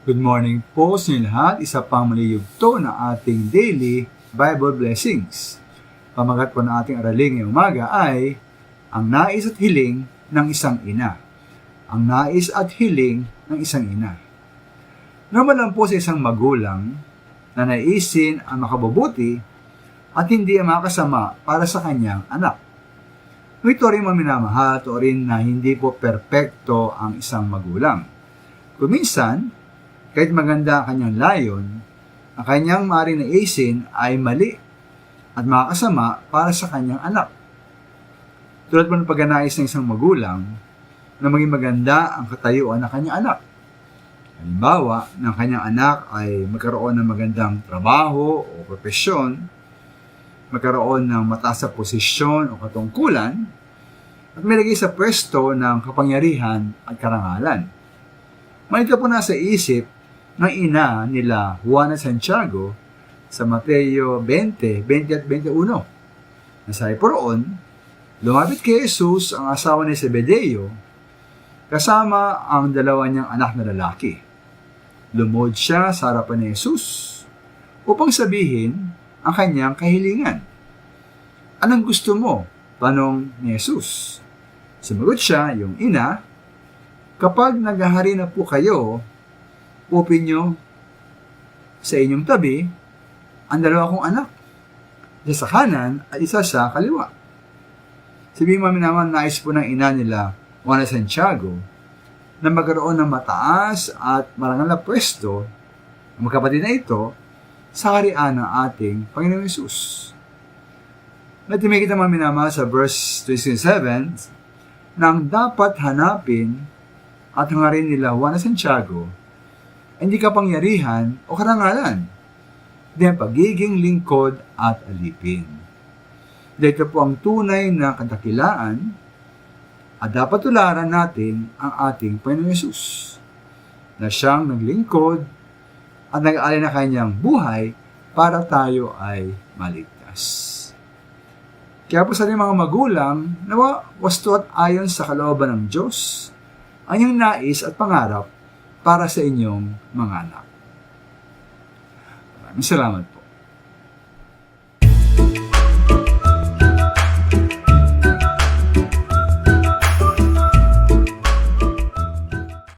Good morning po sa inyo lahat. Isa pang maliyugto na ating daily Bible blessings. Pamagat po na ating araling ngayong umaga ay ang nais at hiling ng isang ina. Ang nais at hiling ng isang ina. Normal lang po sa isang magulang na naisin ang makabubuti at hindi ang makasama para sa kanyang anak. Ito rin maminamahal, ito rin na hindi po perpekto ang isang magulang. Kuminsan, kahit maganda ang kanyang layon, ang kanyang maaaring naisin ay mali at makakasama para sa kanyang anak. Tulad po ng pagganais ng isang magulang na maging maganda ang katayuan ng kanyang anak. Halimbawa, ng kanyang anak ay magkaroon ng magandang trabaho o propesyon, magkaroon ng mataas na posisyon o katungkulan, at may lagay sa pwesto ng kapangyarihan at karangalan. Manito po nasa isip ng ina nila Juana Santiago sa Mateo 20:20 at 21. Nasabi po roon, lumapit kay Jesus ang asawa ni Zebedeo kasama ang dalawa niyang anak na lalaki. Lumuhod siya sa harapan ni Jesus upang sabihin ang kanyang kahilingan. Anong gusto mo? Tanong ni Jesus. Sumagot siya, yung ina, kapag naghahari na po kayo, upin nyo sa inyong tabi ang dalawa kong anak. Isa sa kanan at isa sa kaliwa. Sabihin mami naman, nais po ng ina nila, Juana Santiago, na magkaroon ng mataas at marangal na pwesto ang magkapatid na ito sa harian ng ating Panginoong Hesus. Natimik kita mami naman sa verse 27 na ang dapat hanapin at hangarin nila Juana Santiago hindi kapangyarihan o karangalan, din pagiging lingkod at alipin. Dito po ang tunay na kadakilaan at dapat tularan natin ang ating Panginoong Hesus na siyang naglingkod at nag-aalay na kanyang buhay para tayo ay maligtas. Kaya po sa ating mga magulang, nawa wasto at ayon sa kalooban ng Diyos ang iyong nais at pangarap para sa inyong mga anak. Maraming salamat po.